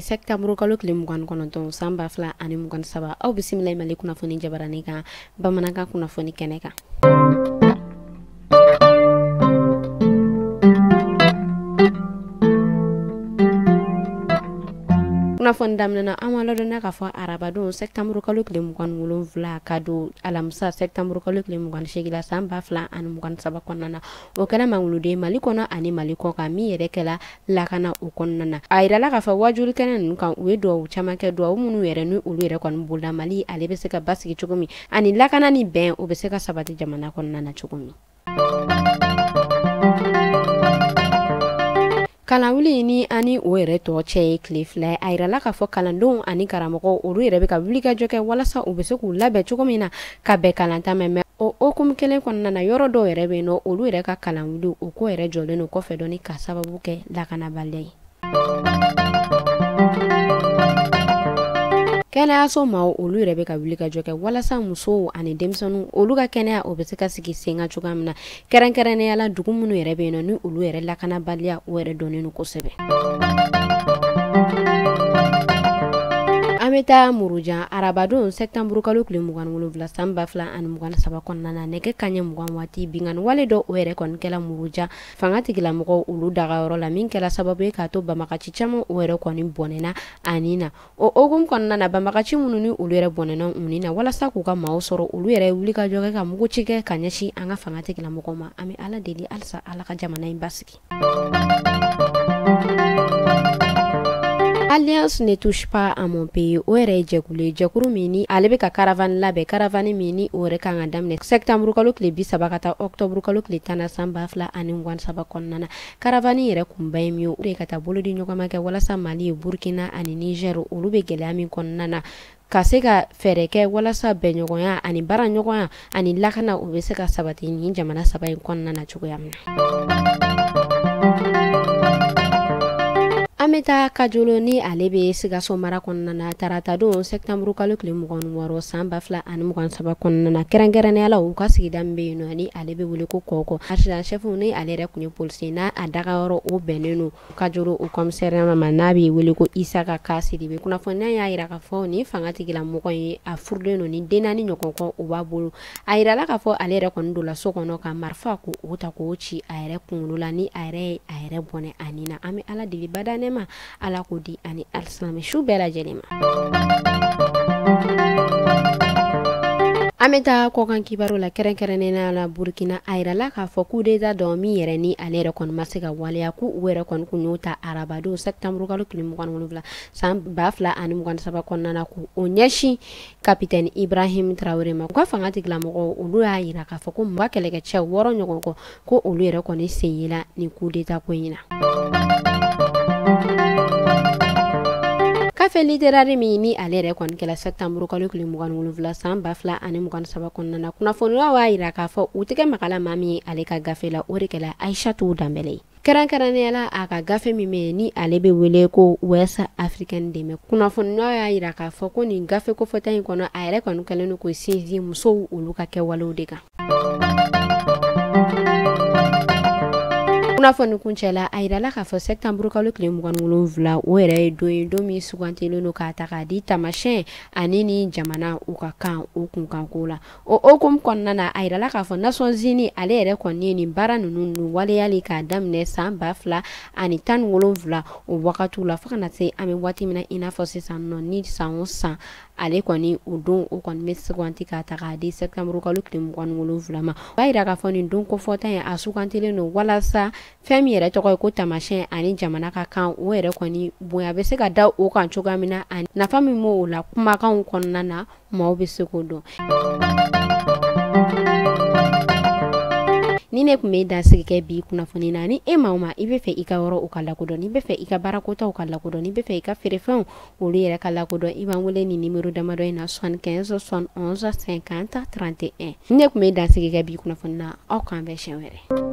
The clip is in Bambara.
septembre kalo tile 29 san 2023 aw bisimila Mali kunnafoni jabarani kan bamanankan kunnafoni kɛnɛ kan. Kunnafoni daminɛna an ma ladɔnniya k'a fɔ arabadon septembre kalo tile 27 ka don alamisa septembre kalo tile 28 la san 2023 kɔnɔna na o kɛla mangoluden Mali kɔnɔ ani Mali kɔ kan min yɛrɛ kɛla lakana o kɔnɔna na a yirala k'a fɔ wajuli kɛnɛ ninnu kan u ye duwawu caman kɛ duwawu minnu yɛrɛ ni olu yɛrɛ kɔni bolila Mali ale bɛ se ka basigi cogo min ani lakana ni bɛn o bɛ se ka sabati jamana kɔnɔna na cogo min. Kalanwuli ni ani o yɛrɛ tɔ cɛ ye tile fila ye a yirala k'a fɔ kalandenw ani karamɔgɔw olu yɛrɛ bɛ ka wulikajɔ kɛ walasa u bɛ se k'u labɛn cogo min na ka bɛn kalantan mɛn o hokumu kelen kɔnɔna na yɔrɔ dɔw yɛrɛ bɛ yen nɔ olu yɛrɛ ka kalanwuli o ko yɛrɛ jɔlen don kɔfɛ dɔɔni ka sababu kɛ lakanabaliya ye. Kɛnɛyaso maaw olu yɛrɛ bɛ ka wulikajɔ kɛ walasa musow ani denmisɛnninw olu ka kɛnɛya o bɛ se ka sigi sen kan cogoya min na kɛrɛnkɛrɛnnenya la dugu minnu yɛrɛ bɛ yen nɔ ni olu yɛrɛ lakanabaliya o yɛrɛ dɔnnen don kosɛbɛ. An bɛ taa Murujan arabadon septembre kalo tile 27 san 2023 kɔnɔna na nɛgɛ kanɲɛ 20 waati bingani wale dɔ o yɛrɛ kɔni kɛla Murujan fanga tigilamɔgɔw olu dagayɔrɔ la min kɛla sababu ye k'a to banbagaci caman o yɛrɛ kɔni bɔnɛna ani na o hokumu kɔnɔna na banbagaci minnu ni olu yɛrɛ bɔnɛna uni na walasa k'u ka maaw sɔrɔ olu yɛrɛ wulikajɔ kɛ ka muguci kɛ ka ɲɛsin an ka fanga tigilamɔgɔw ma an bɛ Ala deli halisa Ala ka jamana in basigi. Alliance ne touche pas à mon pays o yɛrɛ ye jɛkulu min ni ale bɛ ka caravane labɛn caravane min ni o yɛrɛ kan ka daminɛ septembre kalo tile 30 ka taa octobre kalo tile 10 san 2023 kɔnɔna na caravane yɛrɛ kunba ye min ye o de ka taa bolodi ɲɔgɔnma kɛ walasa Mali Burkina ani Niger olu bɛ gɛlɛya min kɔnɔna na ka se ka fɛɛrɛ kɛ walasa bɛnɲɔgɔnya ani baara ɲɔgɔnya ani lakana o bɛ se ka sabati ni jamana saba in kɔnɔna na cogoya min na. An bɛ taa Kajolo ni ale bɛ Sikaso mara kɔnɔna na tarata don septembre kalo tile 26 san 2023 kɔnɔna na kɛrɛnkɛrɛnnenya la u ka sigida min bɛ yen nɔ ni ale bɛ wele ko Kɔkɔ adjudant chef ni ale yɛrɛ kun ye policier n'a a dagayɔrɔ o bɛnnen don Kajolo o commissariat ma n'a bɛ wele ko Isaka Kasidi bɛ kunnafoniya y'a jira k'a fɔ ni fanga tigilamɔgɔ ye a furulen don ni den naani ɲɔgɔn kɔ o b'a bolo a yirala k'a fɔ ale yɛrɛ kɔni donna so kɔnɔ ka marifa ko o ta k'o ci a yɛrɛ kunkolo la ni a yɛrɛ bɔnɛ ani na an bɛ Ala deli badane ma Ala ko di ani alisilame su bɛɛ lajɛlen ma. An bɛ taa kɔkan kibaru la kɛrɛnkɛrɛnnenya la Burkina a yirala k'a fɔ coup d'état dɔ min yɛrɛ ni ale yɛrɛ kɔni ma se ka waleya ko u yɛrɛ kɔni kun y'o ta arabadon septembre kalo tile 27 san 2023 kɔnɔna na ko o ɲɛsin capitaine Ibrahim Traoré ma u ka fanga tigilamɔgɔw olu y'a yira k'a fɔ ko mɔgɔ kɛlɛkɛcɛ 6 ɲɔgɔn kɔ ko olu yɛrɛ kɔni sen yela ni coup d'état ko in na. Café littéraire min ni ale yɛrɛ kɔni kɛla septembre kalo tile 27 san 2023 kɔnɔna na kunnafoniyaw y'a yira k'a fɔ u tɛgɛ magala maa min ye ale ka gafe la o de kɛla Aïssatou Dambélé ye. Kɛrɛnkɛrɛnnenya la a ka gafe min bɛ yen ni ale bɛ wele ko West Africaine dɛmɛ kunnafoniyaw y'a yira k'a fɔ ko nin gafe kofɔta in kɔnɔ a yɛrɛ kɔni kɛlen don k'o sinsin musow olu ka kɛwalew de kan. Kunnafoni kuncɛla a yirala k'a fɔ septembre kalo tile 27 o yɛrɛ ye don ye don min sugantilen don k'a ta k'a di tamasiyɛn ani ni jamana u ka kan o kunkanko la o hokumu kɔnɔna na a yirala k'a fɔ Nations Unies ale yɛrɛ kɔni ye nin baara ninnu waleyali k'a daminɛ san 2017 o wagatiw la fo kana se an bɛ waati min na i n'a fɔ sisan nɔ ni san o san ale kɔni o don o kɔni bɛ suganti k'a ta k'a di septembre kalo tile 27 ma o b'a yira k'a fɔ nin don kofɔta in a sugantilen don walasa fɛn min yɛrɛ tɔgɔ ye ko tamasiyɛn ani jamana ka kan o yɛrɛ kɔni bonya bɛ se ka da o kan cogoya min na ani nafa min b'o la kumakanw kɔnɔna na maaw bɛ se k'o dɔn. Ni ne kun bɛ dansigi kɛ bi kunnafoni na ni e maa o maa i bɛ fɛ i ka yɔrɔ o ka lakodɔn n'i bɛ fɛ i ka baarakotaw ka lakodɔn n'i bɛ fɛ i ka feerefɛnw olu yɛrɛ ka lakodɔn i b'an wele ni numéro damadɔ in na 75 71 50 31 ni ne kun bɛ dansigi kɛ bi kunnafoni na aw k'an bɛn siɲɛ wɛrɛ.